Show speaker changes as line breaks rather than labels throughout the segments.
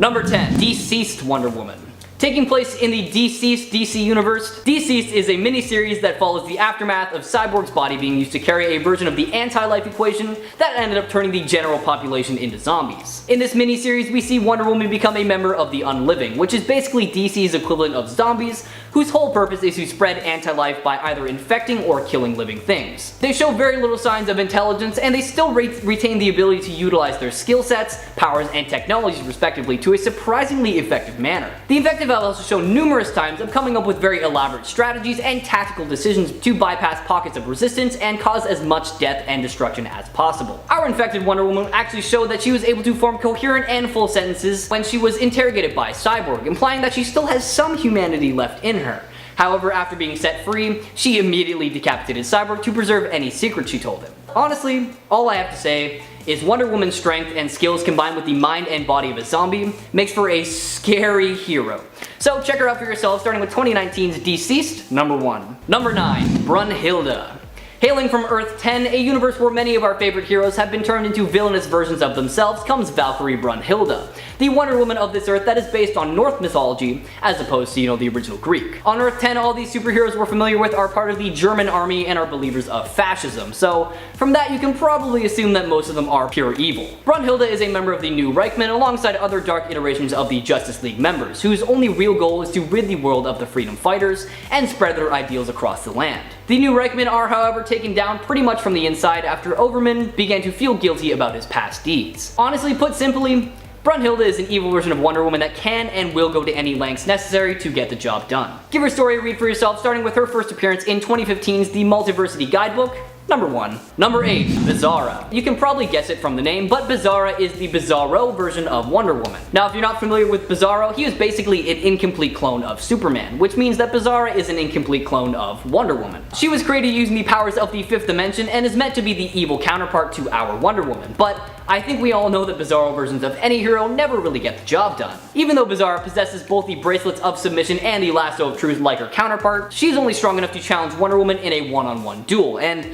Number 10. Deceased Wonder Woman. Taking place in the Deceased DC universe, Deceased is a miniseries that follows the aftermath of Cyborg's body being used to carry a version of the anti-life equation that ended up turning the general population into zombies. In this miniseries, we see Wonder Woman become a member of the Unliving, which is basically DC's equivalent of zombies, whose whole purpose is to spread anti-life by either infecting or killing living things. They show very little signs of intelligence, and they still retain the ability to utilize their skill sets, powers, and technologies respectively to a surprisingly effective manner. The effective have also shown numerous times of coming up with very elaborate strategies and tactical decisions to bypass pockets of resistance and cause as much death and destruction as possible. Our infected Wonder Woman actually showed that she was able to form coherent and full sentences when she was interrogated by Cyborg, implying that she still has some humanity left in her. However, after being set free, she immediately decapitated Cyborg to preserve any secrets she told him. Honestly, all I have to say is Wonder Woman's strength and skills combined with the mind and body of a zombie makes for a scary hero. So check her out for yourself, starting with 2019's Deceased, number 1. Number 9. Brunhilde. Hailing from Earth 10, a universe where many of our favorite heroes have been turned into villainous versions of themselves, comes Valkyrie Brunhilde, the Wonder Woman of this Earth that is based on Norse mythology, as opposed to, the original Greek. On Earth 10, all these superheroes we're familiar with are part of the German army and are believers of fascism, so from that you can probably assume that most of them are pure evil. Brunhilde is a member of the New Reichman alongside other dark iterations of the Justice League members, whose only real goal is to rid the world of the freedom fighters and spread their ideals across the land. The New Reichman are, however, taken down pretty much from the inside after Overman began to feel guilty about his past deeds. Honestly put simply, Brunhilde is an evil version of Wonder Woman that can and will go to any lengths necessary to get the job done. Give her story a read for yourself, starting with her first appearance in 2015's The Multiversity Guidebook, number 1. Number 8. Bizarra. You can probably guess it from the name, but Bizarra is the Bizarro version of Wonder Woman. Now, if you're not familiar with Bizarro, he is basically an incomplete clone of Superman, which means that Bizarra is an incomplete clone of Wonder Woman. She was created using the powers of the 5th dimension and is meant to be the evil counterpart to our Wonder Woman, but I think we all know that Bizarro versions of any hero never really get the job done. Even though Bizarra possesses both the bracelets of submission and the lasso of truth like her counterpart, she's only strong enough to challenge Wonder Woman in a one-on-one duel, and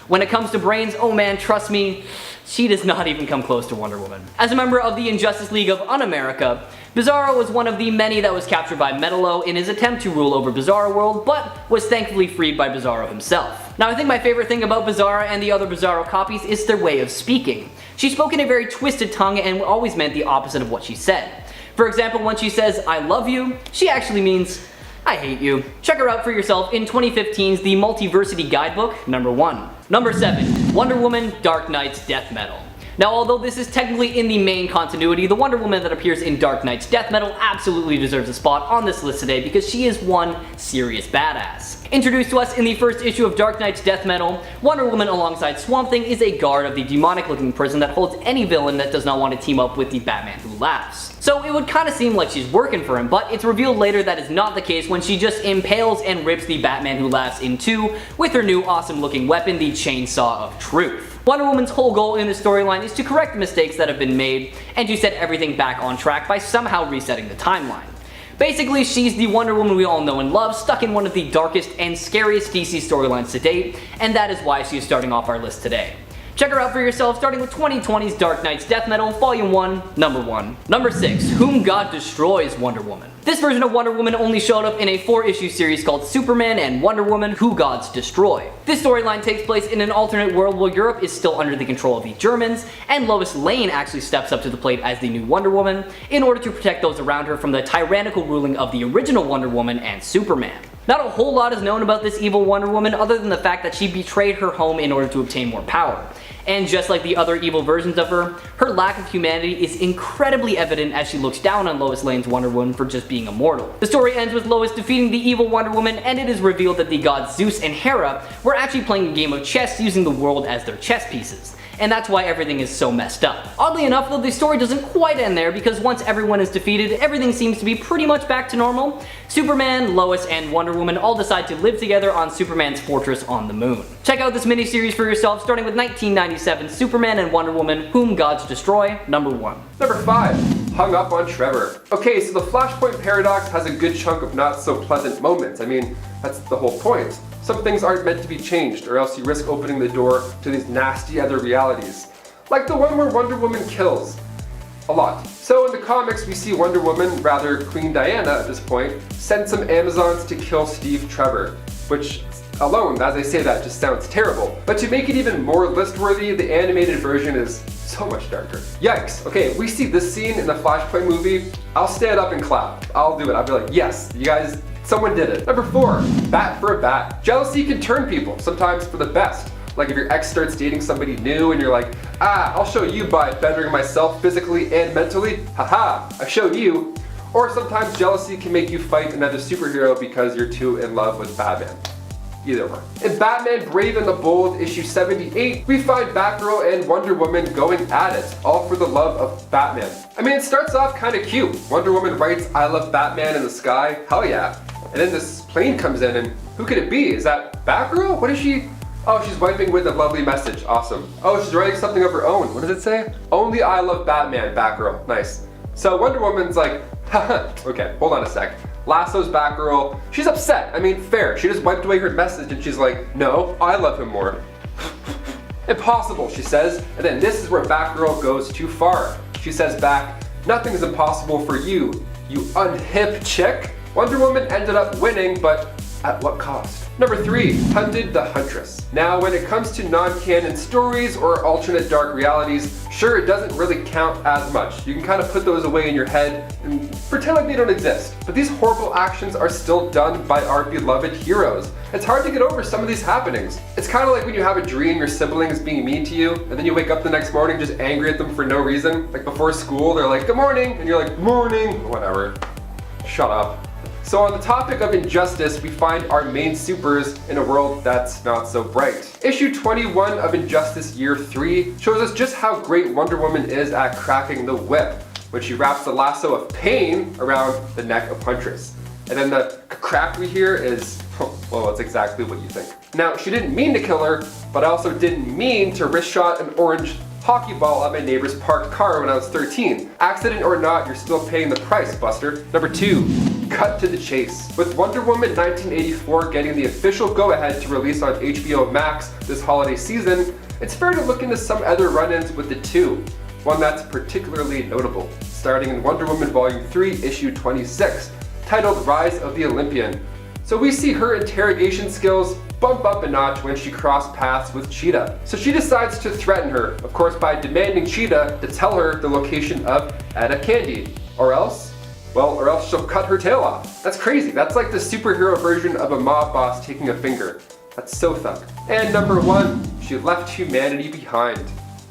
when it comes to brains, oh man, trust me, she does not even come close to Wonder Woman. As a member of the Injustice League of Un-America, Bizarro was one of the many that was captured by Metalo in his attempt to rule over Bizarro World, but was thankfully freed by Bizarro himself. Now, I think my favorite thing about Bizarra and the other Bizarro copies is their way of speaking. She spoke in a very twisted tongue and always meant the opposite of what she said. For example, when she says, "I love you," she actually means, "I hate you." Check her out for yourself in 2015's The Multiversity Guidebook, number 1. Number 7. Wonder Woman Dark Knight's Death Metal. Now, although this is technically in the main continuity, the Wonder Woman that appears in Dark Knight's Death Metal absolutely deserves a spot on this list today because she is one serious badass. Introduced to us in the first issue of Dark Knight's Death Metal, Wonder Woman alongside Swamp Thing is a guard of the demonic-looking prison that holds any villain that does not want to team up with the Batman Who Laughs. So it would kind of seem like she's working for him, but it's revealed later that is not the case when she just impales and rips the Batman Who Laughs in two with her new awesome-looking weapon, the Chainsaw of Truth. Wonder Woman's whole goal in this storyline is to correct the mistakes that have been made and to set everything back on track by somehow resetting the timeline. Basically, she's the Wonder Woman we all know and love, stuck in one of the darkest and scariest DC storylines to date, and that is why she is starting off our list today. Check her out for yourself, starting with 2020's Dark Knight's Death Metal, Volume 1, number 1. Number 6. Whom God Destroys Wonder Woman. This version of Wonder Woman only showed up in a 4-issue series called Superman and Wonder Woman Who Gods Destroy. This storyline takes place in an alternate world where Europe is still under the control of the Germans, and Lois Lane actually steps up to the plate as the new Wonder Woman in order to protect those around her from the tyrannical ruling of the original Wonder Woman and Superman. Not a whole lot is known about this evil Wonder Woman other than the fact that she betrayed her home in order to obtain more power. And just like the other evil versions of her, her lack of humanity is incredibly evident as she looks down on Lois Lane's Wonder Woman for just being immortal. The story ends with Lois defeating the evil Wonder Woman, and it is revealed that the gods Zeus and Hera were actually playing a game of chess using the world as their chess pieces. And that's why everything is so messed up. Oddly enough though, the story doesn't quite end there because once everyone is defeated, everything seems to be pretty much back to normal. Superman, Lois, and Wonder Woman all decide to live together on Superman's fortress on the moon. Check out this miniseries for yourself, starting with 1997's Superman and Wonder Woman Whom Gods Destroy, number 1.
Number 5. Hung up on Trevor. Okay, so the Flashpoint Paradox has a good chunk of not so pleasant moments. I mean, that's the whole point. Some things aren't meant to be changed, or else you risk opening the door to these nasty other realities. Like the one where Wonder Woman kills a lot. So in the comics, we see Wonder Woman, rather Queen Diana at this point, send some Amazons to kill Steve Trevor, which alone, as I say that, just sounds terrible. But to make it even more list-worthy, the animated version is so much darker. Yikes. Okay, if we see this scene in the Flashpoint movie, I'll stand up and clap. I'll do it. I'll be like, yes, you guys, someone did it. Number 4, bat for a bat. Jealousy can turn people, sometimes for the best. Like if your ex starts dating somebody new and you're like, I'll show you by bettering myself physically and mentally. Haha, I showed you. Or sometimes jealousy can make you fight another superhero because you're too in love with Batman. Either one. In Batman Brave and the Bold issue 78, we find Batgirl and Wonder Woman going at it, all for the love of Batman. I mean, it starts off kind of cute. Wonder Woman writes, "I love Batman" in the sky. Hell yeah. And then this plane comes in, and who could it be? Is that Batgirl? What is she? Oh, she's wiping with a lovely message. Awesome. Oh, she's writing something of her own. What does it say? "Only I love Batman, Batgirl." Nice. So Wonder Woman's like, haha, okay, hold on a sec. Lasso's Batgirl. She's upset. I mean, fair. She just wiped away her message and she's like, no, I love him more. Impossible, she says. And then this is where Batgirl goes too far. She says back, "Nothing's impossible for you, you unhip chick." Wonder Woman ended up winning, but at what cost? Number 3, Hunted the Huntress. Now, when it comes to non-canon stories or alternate dark realities, sure, it doesn't really count as much. You can kind of put those away in your head and pretend like they don't exist. But these horrible actions are still done by our beloved heroes. It's hard to get over some of these happenings. It's kind of like when you have a dream your sibling is being mean to you, and then you wake up the next morning just angry at them for no reason. Like before school, they're like, "Good morning," and you're like, "Morning," whatever. Shut up. So on the topic of injustice, we find our main supers in a world that's not so bright. Issue 21 of Injustice Year 3 shows us just how great Wonder Woman is at cracking the whip when she wraps the lasso of pain around the neck of Huntress. And then the crack we hear is, well, it's exactly what you think. Now, she didn't mean to kill her, but I also didn't mean to wrist shot an orange hockey ball at my neighbor's parked car when I was 13. Accident or not, you're still paying the price, Buster. Number 2, cut to the chase. With Wonder Woman 1984 getting the official go-ahead to release on HBO Max this holiday season, it's fair to look into some other run-ins with the two. One that's particularly notable, starting in Wonder Woman Volume 3, Issue 26, titled Rise of the Olympian. So we see her interrogation skills bump up a notch when she crossed paths with Cheetah. So she decides to threaten her, of course by demanding Cheetah to tell her the location of Etta Candy. Or else she'll cut her tail off. That's crazy. That's like the superhero version of a mob boss taking a finger. That's so thug. And number 1, she left humanity behind.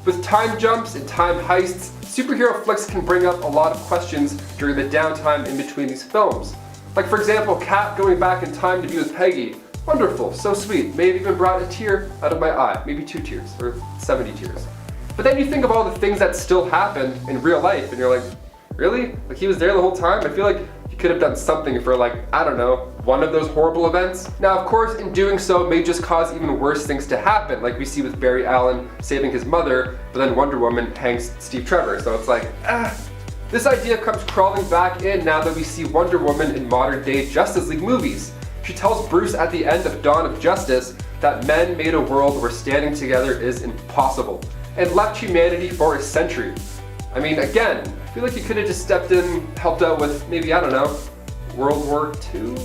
With time jumps and time heists, superhero flicks can bring up a lot of questions during the downtime in between these films. Like for example, Cap going back in time to be with Peggy. Wonderful, so sweet. May have even brought a tear out of my eye. Maybe 2 tears, or 70 tears. But then you think of all the things that still happen in real life and you're like, really? Like he was there the whole time? I feel like he could have done something for like, I don't know, one of those horrible events. Now of course, in doing so may just cause even worse things to happen, like we see with Barry Allen saving his mother, but then Wonder Woman hangs Steve Trevor. So it's like, This idea comes crawling back in now that we see Wonder Woman in modern day Justice League movies. She tells Bruce at the end of Dawn of Justice that men made a world where standing together is impossible, and left humanity for a century. I mean, again, I feel like you could have just stepped in, helped out with maybe, I don't know, World War II?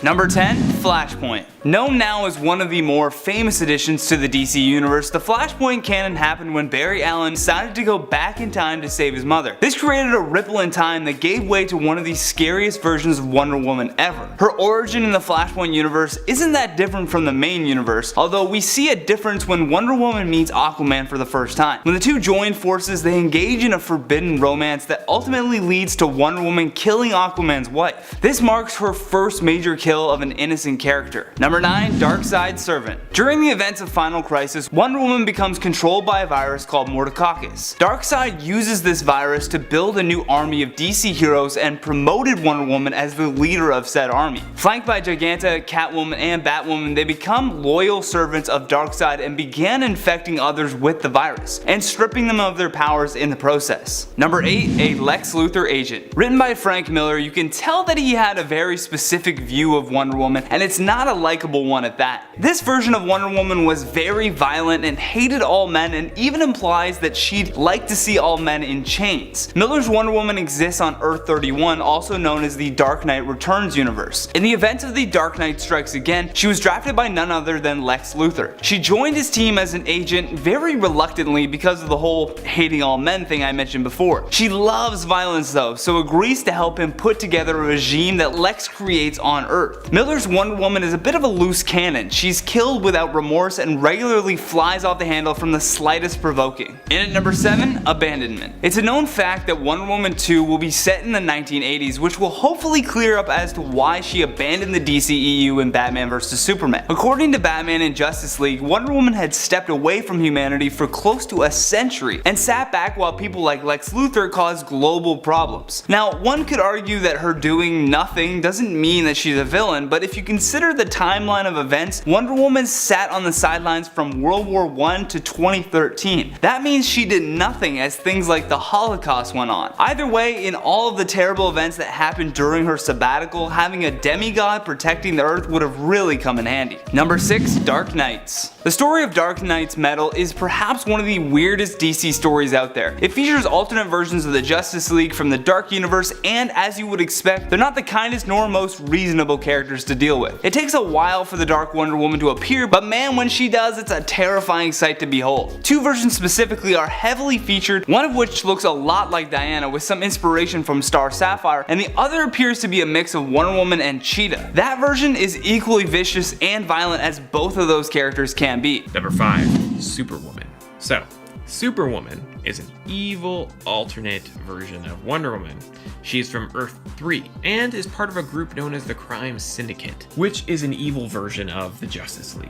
Number 10, Flashpoint. Known now as one of the more famous additions to the DC universe, the Flashpoint canon happened when Barry Allen decided to go back in time to save his mother. This created a ripple in time that gave way to one of the scariest versions of Wonder Woman ever. Her origin in the Flashpoint universe isn't that different from the main universe, although we see a difference when Wonder Woman meets Aquaman for the first time. When the two join forces, they engage in a forbidden romance that ultimately leads to Wonder Woman killing Aquaman's wife. This marks her first major kill of an innocent character. Number 9, Darkseid's Servant. During the events of Final Crisis, Wonder Woman becomes controlled by a virus called Mordecacus. Darkseid uses this virus to build a new army of DC heroes and promoted Wonder Woman as the leader of said army. Flanked by Giganta, Catwoman, and Batwoman, they become loyal servants of Darkseid and began infecting others with the virus, and stripping them of their powers in the process. Number 8, a Lex Luthor agent. Written by Frank Miller, you can tell that he had a very specific view of Wonder Woman, and it's not a like unlikable one at that. This version of Wonder Woman was very violent and hated all men, and even implies that she'd like to see all men in chains. Miller's Wonder Woman exists on Earth 31, also known as the Dark Knight Returns universe. In the event of the Dark Knight Strikes Again, she was drafted by none other than Lex Luthor. She joined his team as an agent very reluctantly because of the whole hating all men thing I mentioned before. She loves violence though, so agrees to help him put together a regime that Lex creates on Earth. Miller's Wonder Woman is a bit of a loose cannon. She's killed without remorse and regularly flies off the handle from the slightest provoking. In at number 7, abandonment. It's a known fact that Wonder Woman 2 will be set in the 1980s, which will hopefully clear up as to why she abandoned the DCEU in Batman vs Superman. According to Batman and Justice League, Wonder Woman had stepped away from humanity for close to a century and sat back while people like Lex Luthor caused global problems. Now, one could argue that her doing nothing doesn't mean that she's a villain, but if you consider the timeline of events, Wonder Woman sat on the sidelines from World War I to 2013. That means she did nothing as things like the Holocaust went on. Either way, in all of the terrible events that happened during her sabbatical, having a demigod protecting the Earth would have really come in handy. Number 6, Dark Knights. The story of Dark Knight's Metal is perhaps one of the weirdest DC stories out there. It features alternate versions of the Justice League from the Dark Universe, and as you would expect, they're not the kindest nor most reasonable characters to deal with. It takes a while for the Dark Wonder Woman to appear, but man, when she does, it's a terrifying sight to behold. Two versions specifically are heavily featured, one of which looks a lot like Diana with some inspiration from Star Sapphire, and the other appears to be a mix of Wonder Woman and Cheetah. That version is equally vicious and violent as both of those characters can be.
Number 5, Superwoman. So, Superwoman is an evil alternate version of Wonder Woman. She is from Earth 3 and is part of a group known as the Crime Syndicate, which is an evil version of the Justice League.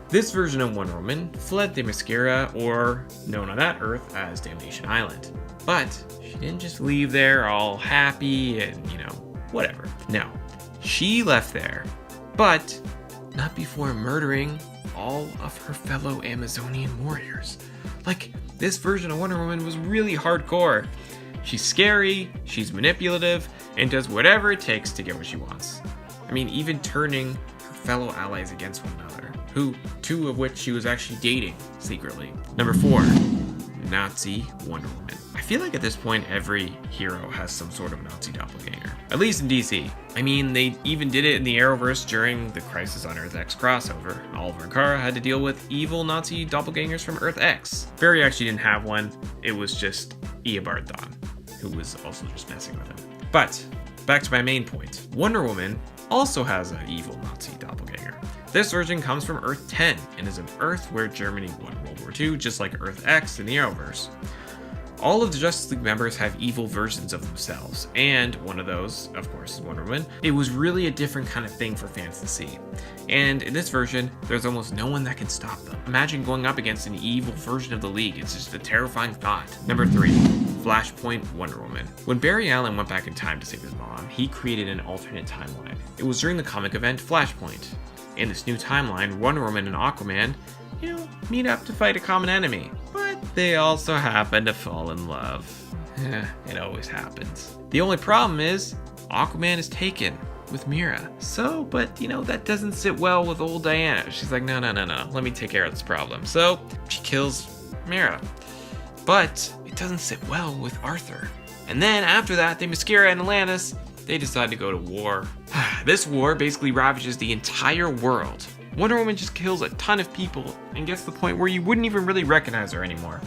This version of Wonder Woman fled Themyscira, or known on that Earth as Damnation Island. But she didn't just leave there all happy and, whatever. No, she left there, but not before murdering all of her fellow Amazonian warriors. Like, this version of Wonder Woman was really hardcore. She's scary, she's manipulative, and does whatever it takes to get what she wants. I mean, even turning her fellow allies against one another, two of which she was actually dating secretly. Number 4, Nazi Wonder Woman. I feel like at this point every hero has some sort of Nazi doppelganger, at least in DC. I mean, they even did it in the Arrowverse during the Crisis on Earth X crossover. Oliver and Kara had to deal with evil Nazi doppelgangers from Earth X. Barry actually didn't have one, it was just Eobard Thawne, who was also just messing with him. But, back to my main point. Wonder Woman also has an evil Nazi doppelganger. This version comes from Earth 10 and is an Earth where Germany won World War II, just like Earth X in the Arrowverse. All of the Justice League members have evil versions of themselves, and one of those, of course, is Wonder Woman. It was really a different kind of thing for fans to see. And in this version, there's almost no one that can stop them. Imagine going up against an evil version of the League. It's just a terrifying thought. Number 3, Flashpoint Wonder Woman. When Barry Allen went back in time to save his mom, he created an alternate timeline. It was during the comic event Flashpoint. In this new timeline, Wonder Woman and Aquaman, meet up to fight a common enemy. But they also happen to fall in love. It always happens. The only problem is, Aquaman is taken with Mira. So, but that doesn't sit well with old Diana. She's like, no, let me take care of this problem. So, she kills Mira. But it doesn't sit well with Arthur. And then after that, Themyscira and Atlantis, they decide to go to war. This war basically ravages the entire world. Wonder Woman just kills a ton of people and gets to the point where you wouldn't even really recognize her anymore.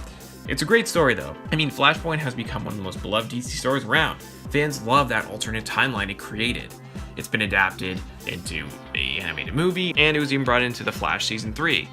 It's a great story though. I mean, Flashpoint has become one of the most beloved DC stories around. Fans love that alternate timeline it created. It's been adapted into the animated movie, and it was even brought into The Flash Season 3.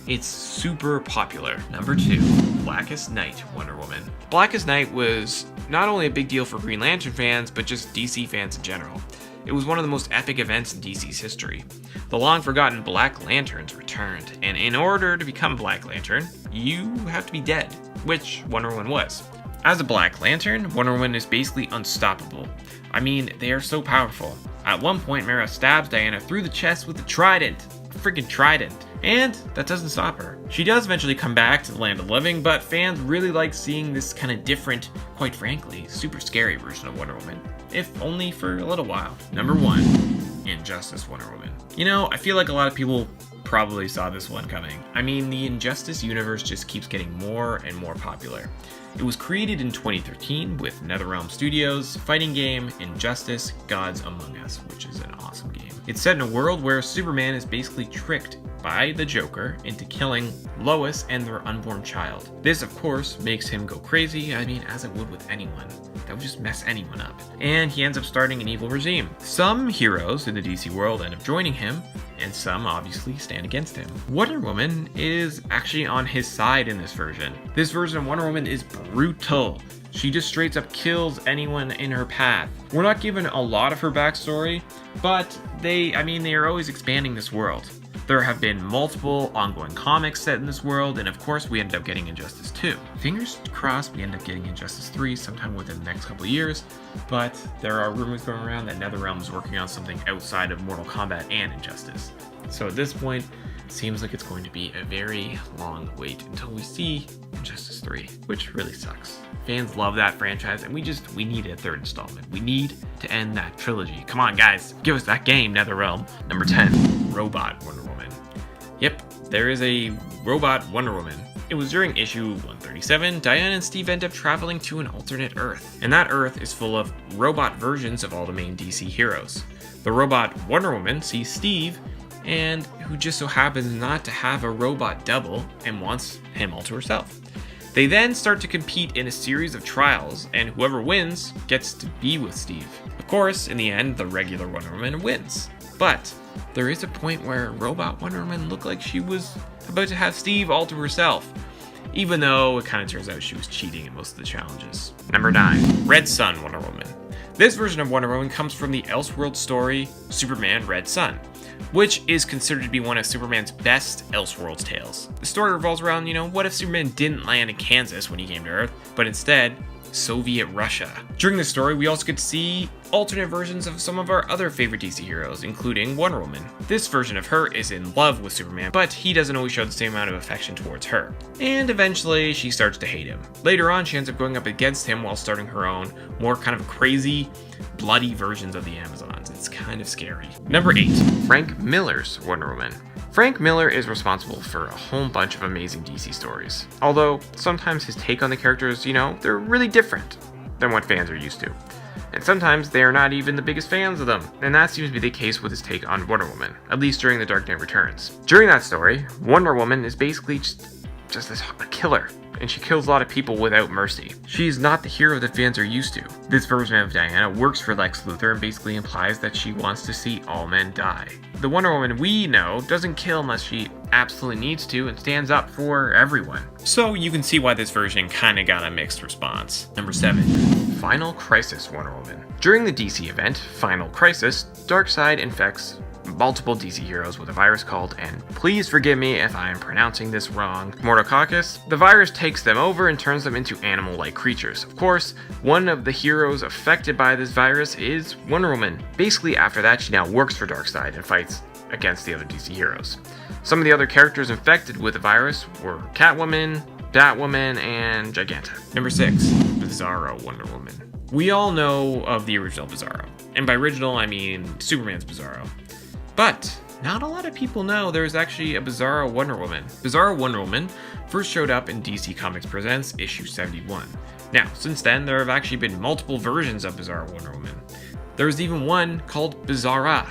It's super popular. Number 2, Blackest Night Wonder Woman. Blackest Night was not only a big deal for Green Lantern fans, but just DC fans in general. It was one of the most epic events in DC's history. The long-forgotten Black Lanterns returned, and in order to become Black Lantern, you have to be dead, which Wonder Woman was. As a Black Lantern, Wonder Woman is basically unstoppable. I mean, they are so powerful. At one point, Mara stabs Diana through the chest with a trident. A freaking trident. And that doesn't stop her. She does eventually come back to the land of the living, but fans really like seeing this kind of different, quite frankly, super scary version of Wonder Woman. If only for a little while. Number 1, Injustice Wonder Woman. You know, I feel like a lot of people probably saw this one coming. I mean, the Injustice universe just keeps getting more and more popular. It was created in 2013 with NetherRealm Studios' fighting game Injustice: Gods Among Us, which is an awesome game. It's set in a world where Superman is basically tricked by the Joker into killing Lois and their unborn child. This, of course, makes him go crazy, I mean, as it would with anyone. That would just mess anyone up. And he ends up starting an evil regime. Some heroes in the DC world end up joining him, and some obviously stand against him. Wonder Woman is actually on his side in this version. This version of Wonder Woman is brutal. She just straight up kills anyone in her path. We're not given a lot of her backstory, but they are always expanding this world. There have been multiple ongoing comics set in this world, and of course we ended up getting Injustice 2. Fingers crossed we end up getting Injustice 3 sometime within the next couple of years, but there are rumors going around that NetherRealm is working on something outside of Mortal Kombat and Injustice. So at this point, it seems like it's going to be a very long wait until we see Injustice 3, which really sucks. Fans love that franchise, and we need a third installment. We need to end that trilogy. Come on, guys, give us that game, NetherRealm. Number 10, Robot Wonder Woman. Yep, there is a Robot Wonder Woman. It was during issue 137, Diana and Steve end up traveling to an alternate Earth. And that Earth is full of robot versions of all the main DC heroes. The robot Wonder Woman sees Steve, and who just so happens not to have a robot double and wants him all to herself. They then start to compete in a series of trials, and whoever wins gets to be with Steve. Of course, in the end, the regular Wonder Woman wins. But there is a point where Robot Wonder Woman looked like she was about to have Steve all to herself, even though it kind of turns out she was cheating in most of the challenges. Number 9, Red Sun Wonder Woman. This version of Wonder Woman comes from the Elseworld story Superman Red Sun, which is considered to be one of Superman's best Elseworlds tales. The story revolves around, what if Superman didn't land in Kansas when he came to Earth, but instead Soviet Russia. During the story, we also get to see alternate versions of some of our other favorite DC heroes, including Wonder Woman. This version of her is in love with Superman, but he doesn't always show the same amount of affection towards her. And eventually, she starts to hate him. Later on, she ends up going up against him while starting her own, more kind of crazy, bloody versions of the Amazons. It's kind of scary. Number 8, Frank Miller's Wonder Woman. Frank Miller is responsible for a whole bunch of amazing DC stories. Although, sometimes his take on the characters, they're really different than what fans are used to. And sometimes they are not even the biggest fans of them, and that seems to be the case with his take on Wonder Woman, at least during The Dark Knight Returns. During that story, Wonder Woman is basically just a killer, and she kills a lot of people without mercy. She's not the hero that fans are used to. This version of Diana works for Lex Luthor and basically implies that she wants to see all men die. The Wonder Woman we know doesn't kill unless she absolutely needs to and stands up for everyone. So you can see why this version kinda got a mixed response. Number 7, Final Crisis Wonder Woman. During the DC event, Final Crisis, Darkseid infects multiple DC heroes with a virus called, and please forgive me if I am pronouncing this wrong, Mortococcus. The virus takes them over and turns them into animal-like creatures. Of course, one of the heroes affected by this virus is Wonder Woman. Basically, after that, she now works for Darkseid and fights against the other DC heroes. Some of the other characters infected with the virus were Catwoman, Batwoman, and Giganta. Number 6, Bizarro Wonder Woman. We all know of the original Bizarro, and by original I mean Superman's Bizarro. But not a lot of people know there's actually a Bizarro Wonder Woman. Bizarro Wonder Woman first showed up in DC Comics Presents issue 71. Now, since then, there have actually been multiple versions of Bizarro Wonder Woman. There's even one called Bizarra.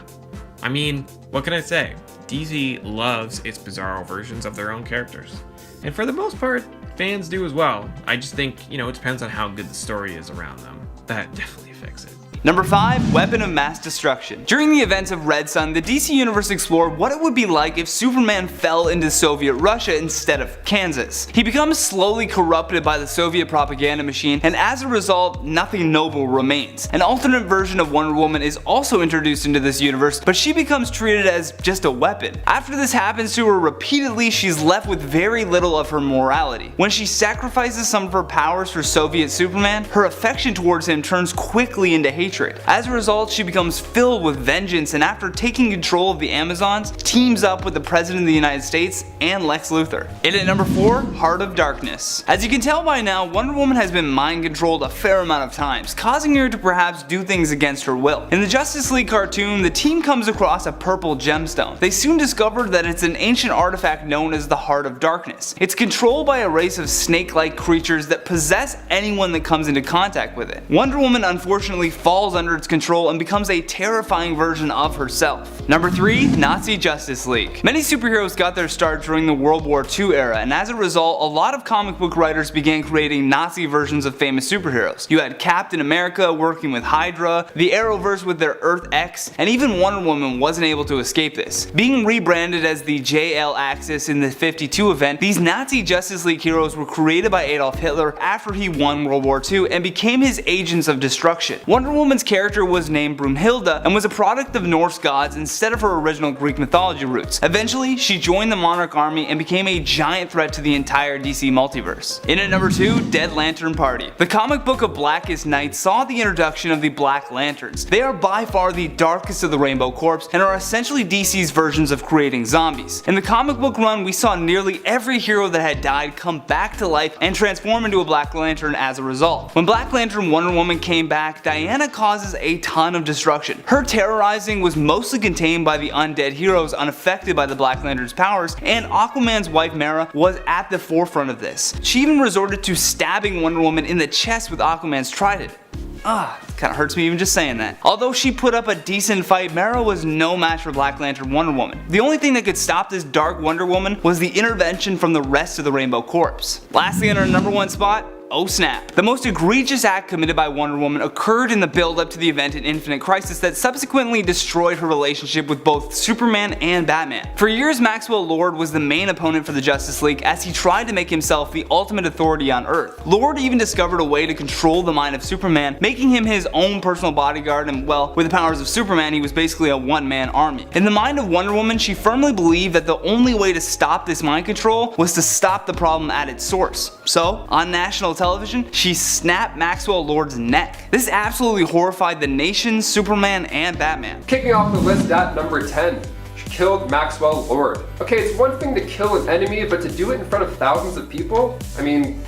I mean, what can I say? DC loves its Bizarro versions of their own characters. And for the most part, fans do as well. I just think, it depends on how good the story is around them. That definitely affects it.
Number 5, Weapon of Mass Destruction. During the events of Red Sun, the DC Universe explored what it would be like if Superman fell into Soviet Russia instead of Kansas. He becomes slowly corrupted by the Soviet propaganda machine, and as a result, nothing noble remains. An alternate version of Wonder Woman is also introduced into this universe, but she becomes treated as just a weapon. After this happens to her repeatedly, she's left with very little of her morality. When she sacrifices some of her powers for Soviet Superman, her affection towards him turns quickly into hatred. hatred. As a result, she becomes filled with vengeance, and after taking control of the Amazons, teams up with the President of the United States and Lex Luthor. In at number 4, Heart of Darkness. As you can tell by now, Wonder Woman has been mind controlled a fair amount of times, causing her to perhaps do things against her will. In the Justice League cartoon, the team comes across a purple gemstone. They soon discover that it's an ancient artifact known as the Heart of Darkness. It's controlled by a race of snake-like creatures that possess anyone that comes into contact with it. Wonder Woman unfortunately falls under its control and becomes a terrifying version of herself. Number 3, Nazi Justice League. Many superheroes got their start during the World War II era, and as a result, a lot of comic book writers began creating Nazi versions of famous superheroes. You had Captain America working with Hydra, the Arrowverse with their Earth X, and even Wonder Woman wasn't able to escape this. Being rebranded as the JL Axis in the 52 event, these Nazi Justice League heroes were created by Adolf Hitler after he won World War II and became his agents of destruction. Wonder Woman's character was named Brunhilde and was a product of Norse gods instead of her original Greek mythology roots. Eventually, she joined the Monarch army and became a giant threat to the entire DC multiverse. In at number 2, Dead Lantern Party. The comic book of Blackest Night saw the introduction of the Black Lanterns. They are by far the darkest of the Rainbow Corps and are essentially DC's versions of creating zombies. In the comic book run, we saw nearly every hero that had died come back to life and transform into a Black Lantern as a result. When Black Lantern Wonder Woman came back, Diana causes a ton of destruction. Her terrorizing was mostly contained by the undead heroes unaffected by the Black Lantern's powers, and Aquaman's wife Mara was at the forefront of this. She even resorted to stabbing Wonder Woman in the chest with Aquaman's trident. Kinda hurts me even just saying that. Although she put up a decent fight, Mara was no match for Black Lantern Wonder Woman. The only thing that could stop this dark Wonder Woman was the intervention from the rest of the Rainbow Corps. Lastly, on our number 1 spot, oh snap. The most egregious act committed by Wonder Woman occurred in the build-up to the event in Infinite Crisis that subsequently destroyed her relationship with both Superman and Batman. For years, Maxwell Lord was the main opponent for the Justice League as he tried to make himself the ultimate authority on Earth. Lord even discovered a way to control the mind of Superman, making him his own personal bodyguard, and well, with the powers of Superman, he was basically a one-man army. In the mind of Wonder Woman, she firmly believed that the only way to stop this mind control was to stop the problem at its source. So, on national television, she snapped Maxwell Lord's neck. This absolutely horrified the nation, Superman, and Batman.
Kicking off the list at number 10. She killed Maxwell Lord. Okay, it's one thing to kill an enemy, but to do it in front of thousands of people? I mean,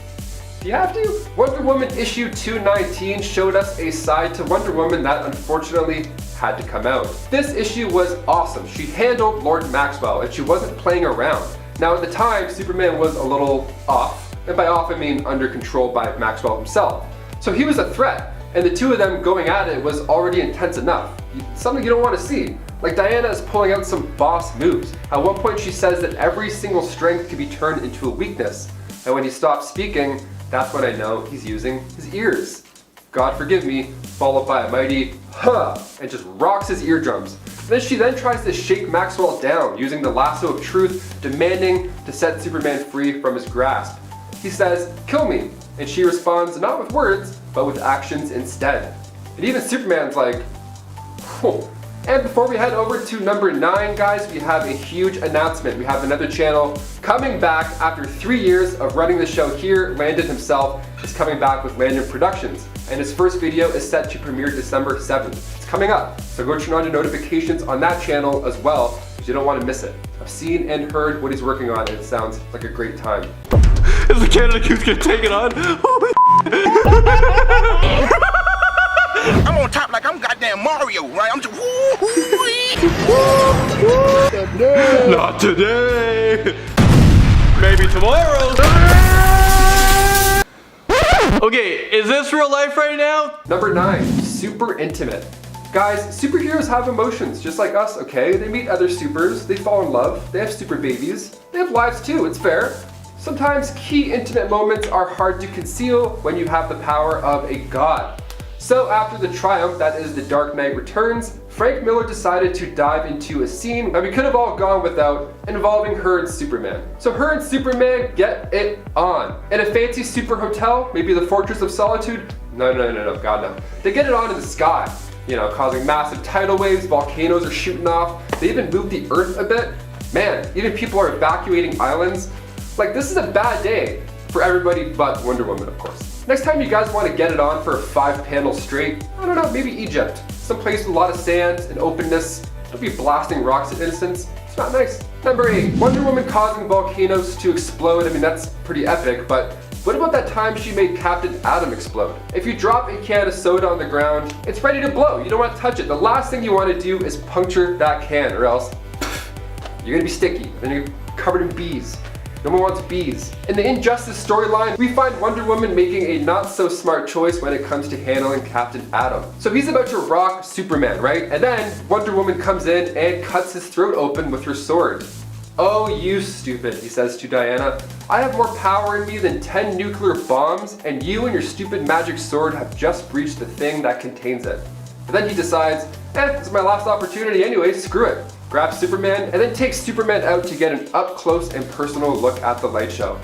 do you have to? Wonder Woman issue 219 showed us a side to Wonder Woman that unfortunately had to come out. This issue was awesome. She handled Lord Maxwell and she wasn't playing around. Now at the time, Superman was a little off. And by off I mean under control by Maxwell himself. So he was a threat, and the two of them going at it was already intense enough. Something you don't want to see. Like Diana is pulling out some boss moves. At one point she says that every single strength can be turned into a weakness. And when he stops speaking, that's when I know he's using his ears. God forgive me, followed by a mighty huh, and just rocks his eardrums. Then she tries to shake Maxwell down using the lasso of truth, demanding to set Superman free from his grasp. He says, "Kill me," and she responds not with words, but with actions instead. And even Superman's like, whoa. And before we head over to number 9, guys, we have a huge announcement. We have another channel coming back after 3 years of running the show here. Landon himself is coming back with Landon Productions, and his first video is set to premiere December 7th. It's coming up, so go turn on your notifications on that channel as well, because you don't want to miss it. I've seen and heard what he's working on, and it sounds like a great time.
Is the Canada Goose gonna take it on?
I'm on top like I'm goddamn Mario, right? I'm just
Not today. Maybe tomorrow. Okay, is this real life right now?
Number 9, super intimate. Guys, superheroes have emotions just like us, okay? They meet other supers, they fall in love, they have super babies, they have lives too, it's fair. Sometimes key intimate moments are hard to conceal when you have the power of a god. So after the triumph that is The Dark Knight Returns, Frank Miller decided to dive into a scene that we could have all gone without, involving her and Superman. So her and Superman get it on. In a fancy super hotel, maybe the Fortress of Solitude? No, God no. They get it on in the sky, you know, causing massive tidal waves, volcanoes are shooting off, they even moved the earth a bit. Man, even people are evacuating islands. Like, this is a bad day for everybody but Wonder Woman, of course. Next time you guys want to get it on for a 5-panel straight, I don't know, maybe Egypt. Some place with a lot of sand and openness. Don't be blasting rocks at innocents. It's not nice. Number 8, Wonder Woman causing volcanoes to explode. I mean, that's pretty epic, but what about that time she made Captain Atom explode? If you drop a can of soda on the ground, it's ready to blow. You don't want to touch it. The last thing you want to do is puncture that can, or else you're gonna be sticky. Then you're covered in bees. No one wants bees. In the Injustice storyline, we find Wonder Woman making a not so smart choice when it comes to handling Captain Atom. So he's about to rock Superman, right? And then Wonder Woman comes in and cuts his throat open with her sword. "Oh, you stupid," he says to Diana. "I have more power in me than 10 nuclear bombs, and you and your stupid magic sword have just breached the thing that contains it." But then he decides, this is my last opportunity anyway, screw it. Grabs Superman, and then takes Superman out to get an up-close and personal look at the light show.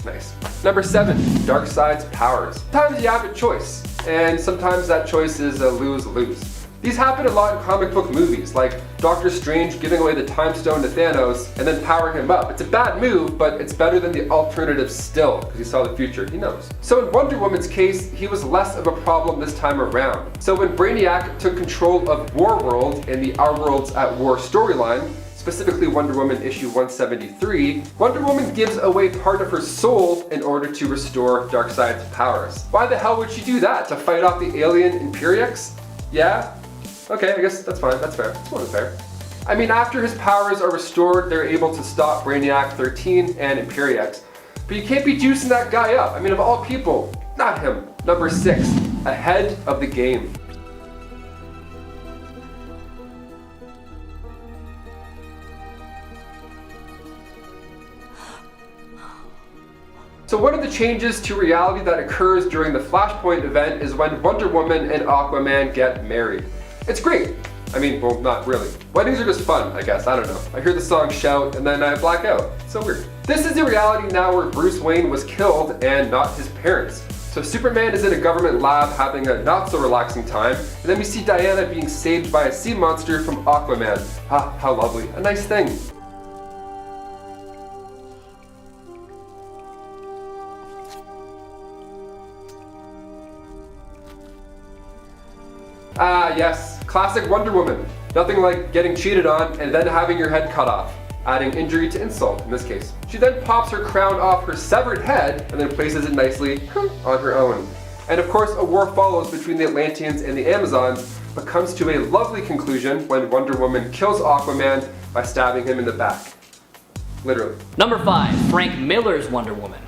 Nice. Number 7, Darkseid's powers. Sometimes you have a choice, and sometimes that choice is a lose-lose. These happen a lot in comic book movies, like Doctor Strange giving away the Time Stone to Thanos and then powering him up. It's a bad move, but it's better than the alternative still, because he saw the future, he knows. So in Wonder Woman's case, he was less of a problem this time around. So when Brainiac took control of Warworld in the Our Worlds at War storyline, specifically Wonder Woman issue 173, Wonder Woman gives away part of her soul in order to restore Darkseid's powers. Why the hell would she do that? To fight off the alien Imperiex? Yeah? Okay, I guess that's fine, that's fair. It's more than fair. I mean, after his powers are restored, they're able to stop Brainiac 13 and Imperiex. But you can't be juicing that guy up. I mean, of all people, not him. Number 6, ahead of the game. So one of the changes to reality that occurs during the Flashpoint event is when Wonder Woman and Aquaman get married. It's great. I mean, well, not really. Weddings are just fun, I guess. I don't know. I hear the song Shout and then I black out. It's so weird. This is a reality now where Bruce Wayne was killed and not his parents. So Superman is in a government lab having a not so relaxing time, and then we see Diana being saved by a sea monster from Aquaman. Ah, how lovely. A nice thing. Ah, yes, classic Wonder Woman. Nothing like getting cheated on and then having your head cut off, adding injury to insult in this case. She then pops her crown off her severed head and then places it nicely on her own. And of course, a war follows between the Atlanteans and the Amazons, but comes to a lovely conclusion when Wonder Woman kills Aquaman by stabbing him in the back. Literally.
Number 5, Frank Miller's Wonder Woman.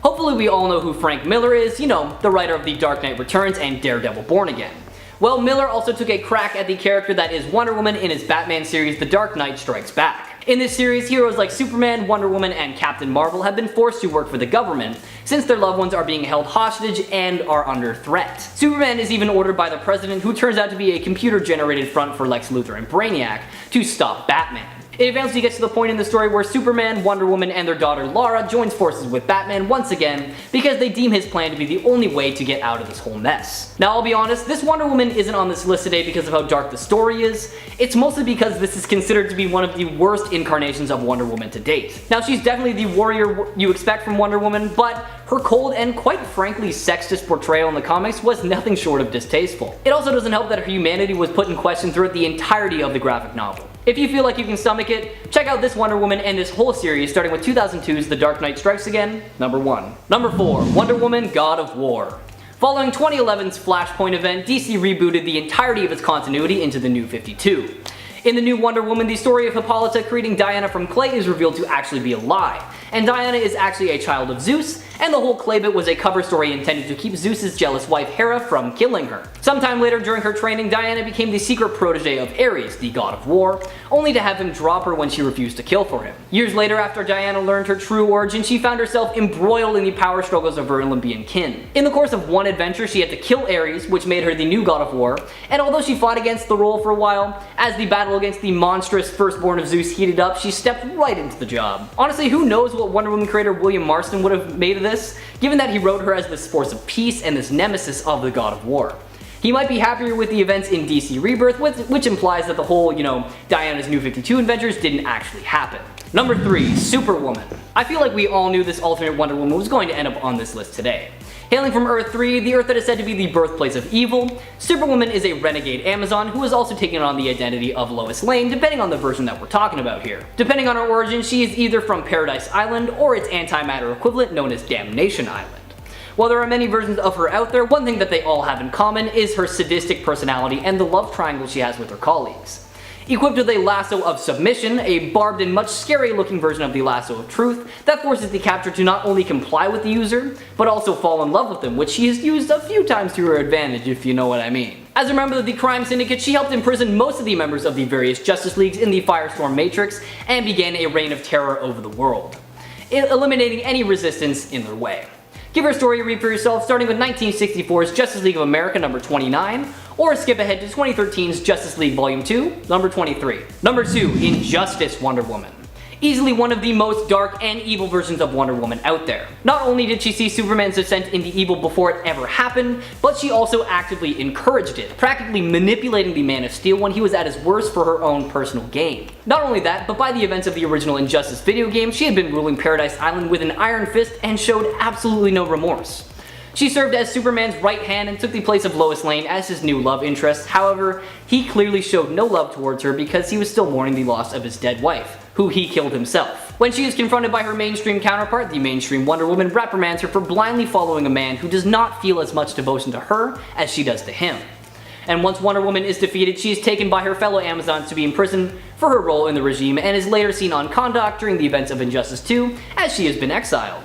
Hopefully we all know who Frank Miller is, you know, the writer of The Dark Knight Returns and Daredevil Born Again. Well, Miller also took a crack at the character that is Wonder Woman in his Batman series The Dark Knight Strikes Back. In this series, heroes like Superman, Wonder Woman, and Captain Marvel have been forced to work for the government, since their loved ones are being held hostage and are under threat. Superman is even ordered by the president, who turns out to be a computer-generated front for Lex Luthor and Brainiac, to stop Batman. It eventually gets to the point in the story where Superman, Wonder Woman, and their daughter Lara joins forces with Batman once again because they deem his plan to be the only way to get out of this whole mess. Now I'll be honest, this Wonder Woman isn't on this list today because of how dark the story is. It's mostly because this is considered to be one of the worst incarnations of Wonder Woman to date. Now she's definitely the warrior you expect from Wonder Woman, but her cold and quite frankly sexist portrayal in the comics was nothing short of distasteful. It also doesn't help that her humanity was put in question throughout the entirety of the graphic novel. If you feel like you can stomach it, check out this Wonder Woman and this whole series starting with 2002's The Dark Knight Strikes Again, number 1. Number 4, Wonder Woman God of War. Following 2011's Flashpoint event, DC rebooted the entirety of its continuity into the New 52. In the new Wonder Woman, the story of Hippolyta creating Diana from clay is revealed to actually be a lie, and Diana is actually a child of Zeus, and the whole clay bit was a cover story intended to keep Zeus's jealous wife Hera from killing her. Sometime later during her training, Diana became the secret protege of Ares, the god of war, only to have him drop her when she refused to kill for him. Years later, after Diana learned her true origin, she found herself embroiled in the power struggles of her Olympian kin. In the course of one adventure, she had to kill Ares, which made her the new god of war, and although she fought against the role for a while, as the battle against the monstrous firstborn of Zeus heated up, she stepped right into the job. Honestly, who knows what Wonder Woman creator William Marston would have made of this, given that he wrote her as this force of peace and this nemesis of the god of war. He might be happier with the events in DC Rebirth, which implies that the whole, Diana's New 52 adventures didn't actually happen. Number 3, Superwoman. I feel like we all knew this alternate Wonder Woman was going to end up on this list today. Hailing from Earth 3, the Earth that is said to be the birthplace of evil, Superwoman is a renegade Amazon who has also taken on the identity of Lois Lane, depending on the version that we're talking about here. Depending on her origin, she is either from Paradise Island or its antimatter equivalent known as Damnation Island. While there are many versions of her out there, one thing that they all have in common is her sadistic personality and the love triangle she has with her colleagues. Equipped with a lasso of submission, a barbed and much scarier looking version of the lasso of truth that forces the captor to not only comply with the user, but also fall in love with them, which she has used a few times to her advantage, if you know what I mean. As a member of the crime syndicate, she helped imprison most of the members of the various Justice Leagues in the Firestorm Matrix and began a reign of terror over the world, eliminating any resistance in their way. Give her story a read for yourself, starting with 1964's Justice League of America number 29, or skip ahead to 2013's Justice League Volume 2, number 23. Number 2, Injustice Wonder Woman. Easily one of the most dark and evil versions of Wonder Woman out there. Not only did she see Superman's descent into evil before it ever happened, but she also actively encouraged it, practically manipulating the Man of Steel when he was at his worst for her own personal gain. Not only that, but by the events of the original Injustice video game, she had been ruling Paradise Island with an iron fist and showed absolutely no remorse. She served as Superman's right hand and took the place of Lois Lane as his new love interest. However, he clearly showed no love towards her because he was still mourning the loss of his dead wife, who he killed himself. When she is confronted by her mainstream counterpart, the mainstream Wonder Woman reprimands her for blindly following a man who does not feel as much devotion to her as she does to him. And once Wonder Woman is defeated, she is taken by her fellow Amazons to be imprisoned for her role in the regime and is later seen on Kahndaq during the events of Injustice 2 as she has been exiled.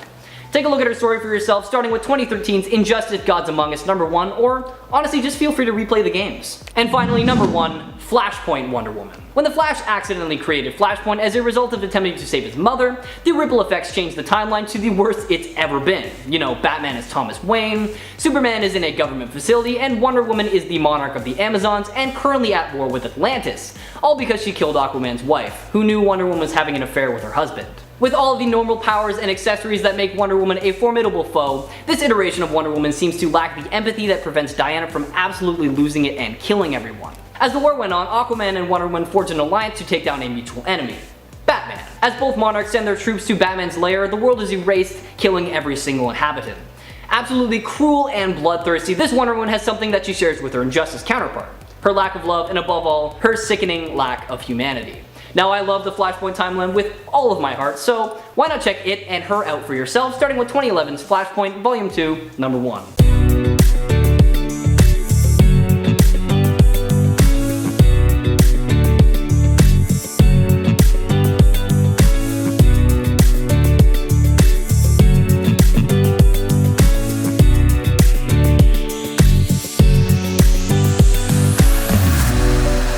Take a look at her story for yourself, starting with 2013's Injustice Gods Among Us number 1, or honestly just feel free to replay the games. And finally, number 1, Flashpoint Wonder Woman. When the Flash accidentally created Flashpoint as a result of attempting to save his mother, the ripple effects changed the timeline to the worst it's ever been. Batman is Thomas Wayne, Superman is in a government facility, and Wonder Woman is the monarch of the Amazons and currently at war with Atlantis, all because she killed Aquaman's wife, who knew Wonder Woman was having an affair with her husband. With all of the normal powers and accessories that make Wonder Woman a formidable foe, this iteration of Wonder Woman seems to lack the empathy that prevents Diana from absolutely losing it and killing everyone. As the war went on, Aquaman and Wonder Woman forged an alliance to take down a mutual enemy, Batman. As both monarchs send their troops to Batman's lair, the world is erased, killing every single inhabitant. Absolutely cruel and bloodthirsty, this Wonder Woman has something that she shares with her Injustice counterpart: her lack of love and, above all, her sickening lack of humanity. Now, I love the Flashpoint timeline with all of my heart, so why not check it and her out for yourself, starting with 2011's Flashpoint Volume 2, number 1.